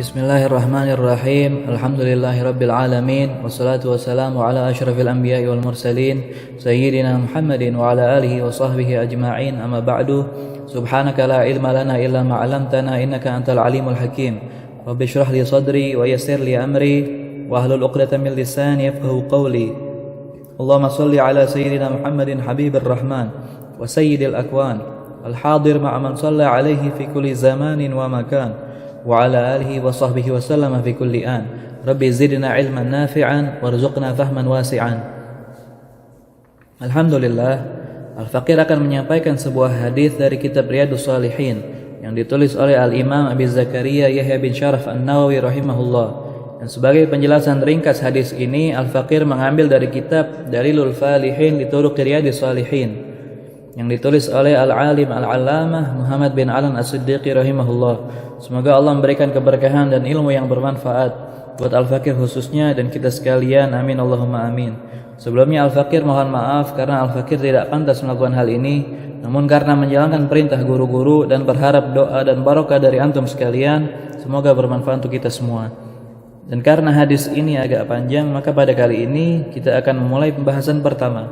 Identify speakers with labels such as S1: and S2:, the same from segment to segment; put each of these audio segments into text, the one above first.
S1: Bismillahirrahmanirrahim. Alhamdulillahirabbil alamin wassalatu wassalamu ala asyrafil anbiya'i wal mursalin sayyidina Muhammadin wa ala alihi wa sahbihi ajma'in. Amma ba'du. Subhanaka la ilma lana illa ma 'allamtana innaka antal alimul hakim. Rabbi shrah li sadri wa yassir li amri wa hlul 'uqdatam min lisani yafqahu qawli. Allahumma shalli ala sayyidina Muhammadin habibir rahman wa sayyidil akwan al hadir ma'a man shalla alaihi fi kulli zamanin wa makan wa ala alihi wa sahbihi wa sallama fi kulli an. Rabbi zidna ilman nafi'an warzuqna fahman wasi'an. Alhamdulillah, Al-Faqir akan menyampaikan sebuah hadis dari kitab Riyadhus Shalihin yang ditulis oleh Al-Imam Abi Zakaria Yahya bin Syaraf An-Nawawi rahimahullah. Dan sebagai penjelasan ringkas hadis ini, Al-Faqir mengambil dari kitab Dalilul Falihin li Turuq Riyadhis Shalihin yang ditulis oleh Al-Alim Al-Allamah Muhammad bin Alan As-Siddiqi rahimahullah. Semoga Allah memberikan keberkahan dan ilmu yang bermanfaat buat Al-Faqir khususnya dan kita sekalian. Amin Allahumma amin. Sebelumnya Al-Faqir mohon maaf karena Al-Faqir tidak pantas melakukan hal ini, namun karena menjalankan perintah guru-guru dan berharap doa dan barokah dari antum sekalian, semoga bermanfaat untuk kita semua. Dan karena hadis ini agak panjang, maka pada kali ini kita akan memulai pembahasan pertama.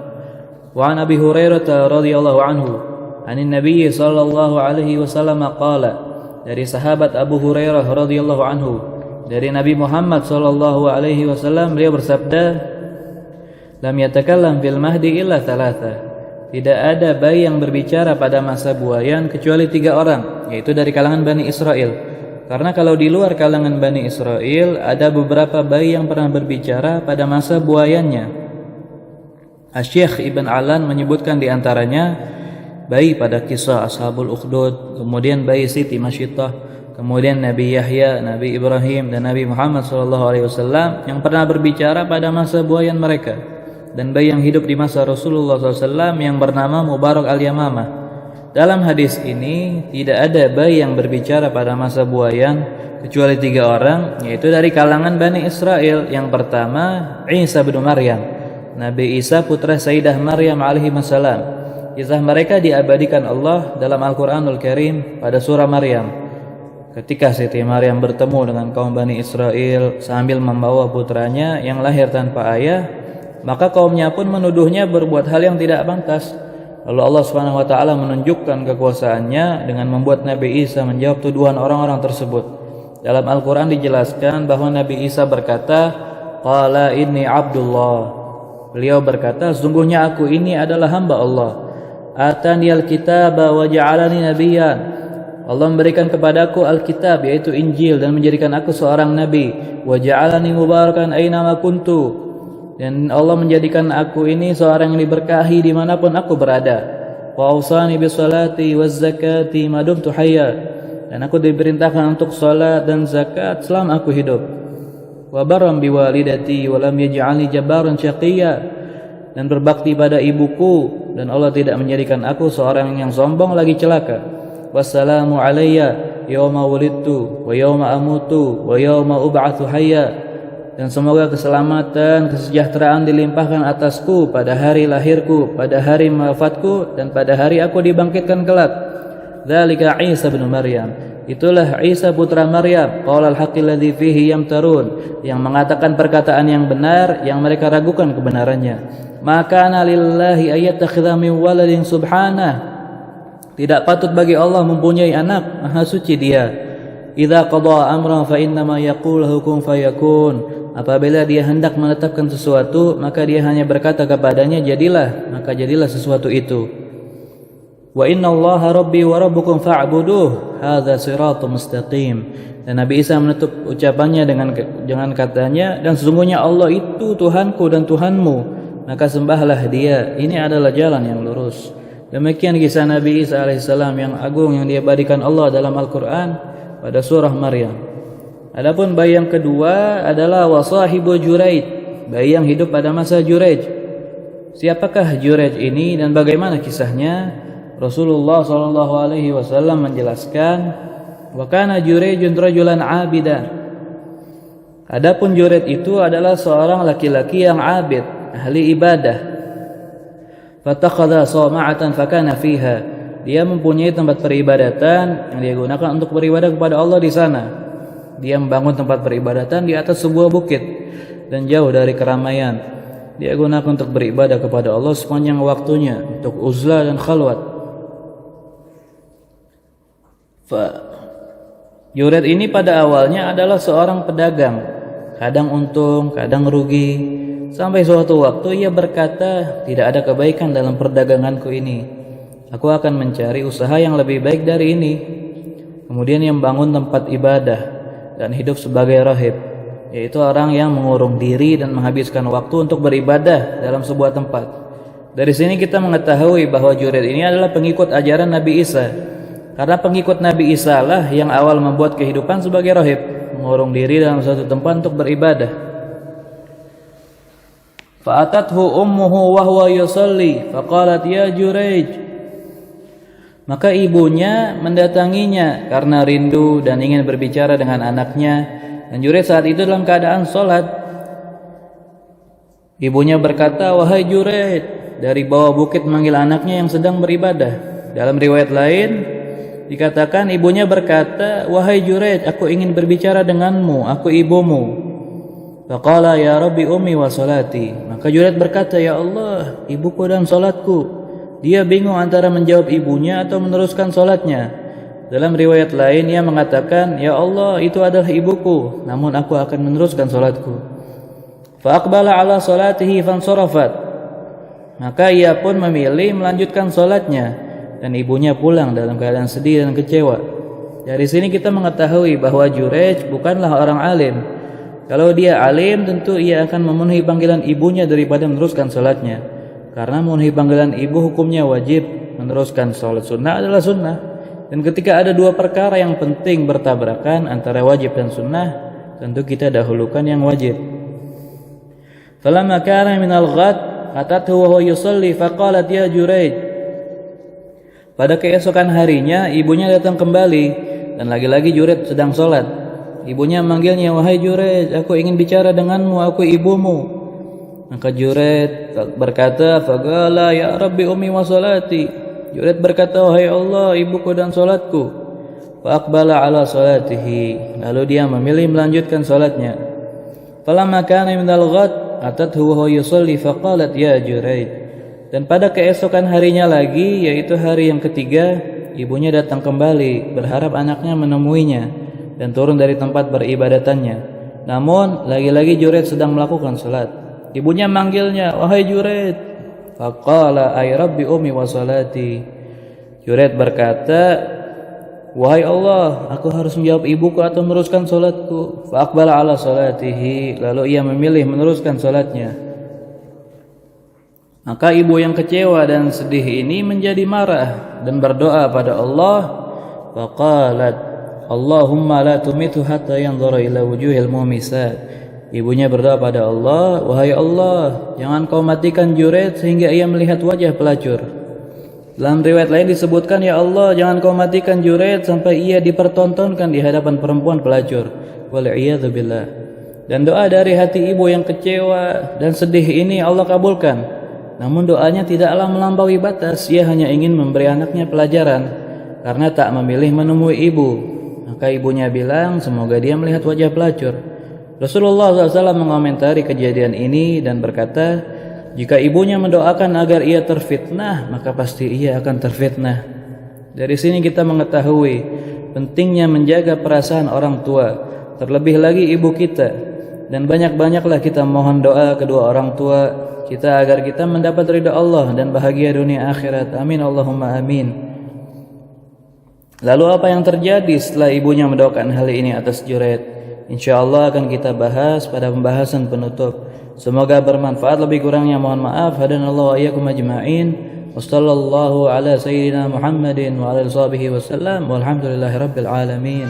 S1: Wa an Abi Hurairah radhiyallahu anhu, anin Nabi sallallahu alaihi wasallam qala, dari sahabat Abu Hurairah radhiyallahu anhu, dari Nabi Muhammad sallallahu alaihi wasallam, beliau bersabda, lam yatakallam fil mahdi illa thalatha, tidak ada bayi yang berbicara pada masa buayan kecuali 3 orang, yaitu dari kalangan Bani Israel. Karena kalau di luar kalangan Bani Israel ada beberapa bayi yang pernah berbicara pada masa buayannya. Asy-Syaikh Ibn Alan menyebutkan di antaranya bayi pada kisah Ashabul Ukhdud, kemudian bayi Siti Masyitah, kemudian Nabi Yahya, Nabi Ibrahim, dan Nabi Muhammad SAW yang pernah berbicara pada masa buayan mereka, dan bayi yang hidup di masa Rasulullah SAW yang bernama Mubarak al-Yamamah. Dalam hadis ini tidak ada bayi yang berbicara pada masa buayan kecuali 3 orang, yaitu dari kalangan Bani Israel. Yang pertama, Isa bin Maryam, Nabi Isa putra Sayyidah Maryam alaihi wassalam. Kisah mereka diabadikan Allah dalam Al-Quranul Karim pada surah Maryam. Ketika Siti Maryam bertemu dengan kaum Bani Israel sambil membawa putranya yang lahir tanpa ayah, maka kaumnya pun menuduhnya berbuat hal yang tidak pantas. Lalu Allah Subhanahu wa taala menunjukkan kekuasaannya dengan membuat Nabi Isa menjawab tuduhan orang-orang tersebut. Dalam Al-Quran dijelaskan bahwa Nabi Isa berkata, qala inni abdullah, beliau berkata, sesungguhnya aku ini adalah hamba Allah. Ataniyal kitaba wa ja'alani nabiyyan, Allah memberikan kepadaku Alkitab yaitu Injil dan menjadikan aku seorang nabi. Wa ja'alani mubarakan aina ma kuntu, dan Allah menjadikan aku ini seorang yang diberkahi dimanapun aku berada. Wa awsani bis salati waz zakati ma dumtu hayya, dan aku diperintahkan untuk salat dan zakat selama aku hidup. Wa barram biwalidati wa lam yaj'alni jabbaran syaqiyya, dan berbakti pada ibuku, dan Allah tidak menjadikan aku seorang yang sombong lagi celaka. Wassalamu alayya yawma wulidtu wa yawma amutu wa yawma ub'atsu hayya, dan semoga keselamatan, kesejahteraan dilimpahkan atasku pada hari lahirku, pada hari wafatku, dan pada hari aku dibangkitkan kelak. Dzalika Isa bin Maryam, itulah Isa putra Maryam, qaulal haqqil ladzi fihi yamtarun, yang mengatakan perkataan yang benar yang mereka ragukan kebenarannya. Maka lillahi ayattakhidha min waladin subhanah, tidak patut bagi Allah mempunyai anak, maha suci Dia. Idza qada amran fa innama yaqulu lahu kun fayakun, apabila Dia hendak menetapkan sesuatu, maka Dia hanya berkata kepadanya jadilah, maka jadilah sesuatu itu. Wa innallaha rabbi wa rabbukum fa'buduh hadza siratun mustaqim, dan Nabi Isa menutup ucapannya dengan katanya, dan sesungguhnya Allah itu Tuhanku dan Tuhanmu, maka sembahlah Dia, ini adalah jalan yang lurus. Demikian kisah Nabi Isa alaihissalam yang agung yang diabadikan Allah dalam Al-Quran pada surah Maryam. Adapun bayi yang kedua adalah wasahibu Juraij, bayi yang hidup pada masa Juraij. Siapakah Juraij ini dan bagaimana kisahnya? Rasulullah SAW menjelaskan, wa kana Juraijun rajulan abida. Adapun Juraij itu adalah seorang laki-laki yang abid, ahli ibadah. Fatakhadha sawma'atan fakana fiha. Dia mempunyai tempat peribadatan yang dia gunakan untuk beribadah kepada Allah di sana. Dia membangun tempat peribadatan di atas sebuah bukit dan jauh dari keramaian. Dia gunakan untuk beribadah kepada Allah sepanjang waktunya, untuk uzlah dan khalwat. Juraij ini pada awalnya adalah seorang pedagang, kadang untung, kadang rugi. Sampai suatu waktu ia berkata, tidak ada kebaikan dalam perdaganganku ini. Aku akan mencari usaha yang lebih baik dari ini. Kemudian ia membangun tempat ibadah dan hidup sebagai rahib, yaitu orang yang mengurung diri dan menghabiskan waktu untuk beribadah dalam sebuah tempat. Dari sini kita mengetahui bahwa Juraij ini adalah pengikut ajaran Nabi Isa. Karena pengikut Nabi Isa lah yang awal membuat kehidupan sebagai rahib, mengurung diri dalam suatu tempat untuk beribadah. Fa'atathu ummuhu wa huwa yusalli faqalat ya Juraij. Maka ibunya mendatanginya karena rindu dan ingin berbicara dengan anaknya, dan Juraij saat itu dalam keadaan sholat. Ibunya berkata, wahai Juraij, dari bawah bukit memanggil anaknya yang sedang beribadah. Dalam riwayat lain dikatakan ibunya berkata, wahai Juraij, aku ingin berbicara denganmu, aku ibumu. Faqala ya Rabbi ummi wa salati. Maka Juraij berkata, ya Allah, ibuku dan salatku. Dia bingung antara menjawab ibunya atau meneruskan salatnya. Dalam riwayat lain ia mengatakan, ya Allah, itu adalah ibuku, namun aku akan meneruskan salatku. Fa aqbala ala salatihi fansarafat. Maka ia pun memilih melanjutkan salatnya, dan ibunya pulang dalam keadaan sedih dan kecewa. Dari sini kita mengetahui bahwa Juraij bukanlah orang alim. Kalau dia alim, tentu ia akan memenuhi panggilan ibunya daripada meneruskan salatnya. Karena memenuhi panggilan ibu hukumnya wajib, meneruskan salat sunnah adalah sunnah. Dan ketika ada dua perkara yang penting bertabrakan antara wajib dan sunnah, tentu kita dahulukan yang wajib. Falamma kana minal ghad atathu wa huwa yusalli faqalat ya Juraij. Pada keesokan harinya ibunya datang kembali dan lagi-lagi Juraij sedang sholat. Ibunya memanggilnya, wahai Juraij, aku ingin bicara denganmu, aku ibumu. Maka Juraij berkata, faqala ya Rabbi ummi wa salati. Juraij berkata, wahai Allah, ibuku dan salatku. Fa aqbala ala salatihi. Lalu dia memilih melanjutkan salatnya. Falamma kana minal ghad atathu wa huwa yusalli faqalat ya Juraij. Dan pada keesokan harinya lagi, yaitu hari yang ketiga, ibunya datang kembali berharap anaknya menemuinya dan turun dari tempat beribadatannya. Namun lagi-lagi Juraij sedang melakukan salat. Ibunya manggilnya, wahai Juraij. Faqala ay Rabbi ummi wa salati. Juraij berkata, wahai Allah, aku harus menjawab ibuku atau meneruskan salatku. Fa aqbala ala salatihi. Lalu ia memilih meneruskan salatnya. Maka ibu yang kecewa dan sedih ini menjadi marah dan berdoa pada Allah. Faqalat, Allahumma la tumithu hatta yanzura ila wujuhil mumisat. Ibunya berdoa pada Allah, wahai Allah, jangan kau matikan Juraij sehingga ia melihat wajah pelacur. Dalam riwayat lain disebutkan, ya Allah, jangan kau matikan Juraij sampai ia dipertontonkan di hadapan perempuan pelacur. Wal'iyadzu billah. Dan doa dari hati ibu yang kecewa dan sedih ini Allah kabulkan. Namun doanya tidaklah melampaui batas. Ia hanya ingin memberi anaknya pelajaran karena tak memilih menemui ibu. Maka ibunya bilang, semoga dia melihat wajah pelacur. Rasulullah SAW mengomentari kejadian ini dan berkata, jika ibunya mendoakan agar ia terfitnah, maka pasti ia akan terfitnah. Dari sini kita mengetahui pentingnya menjaga perasaan orang tua, terlebih lagi ibu kita. Dan banyak-banyaklah kita mohon doa kedua orang tua kita agar kita mendapat ridha Allah dan bahagia dunia akhirat. Amin Allahumma amin. Lalu apa yang terjadi setelah ibunya mendoakan hal ini atas Juraij? InsyaAllah akan kita bahas pada pembahasan penutup. Semoga bermanfaat, lebih kurangnya mohon maaf. Hadanallahu wa iyyakum ajma'in. Wassallallahu ala sayyidina Muhammadin wa ala alihi wasallam. Walhamdulillahi rabbil alamin.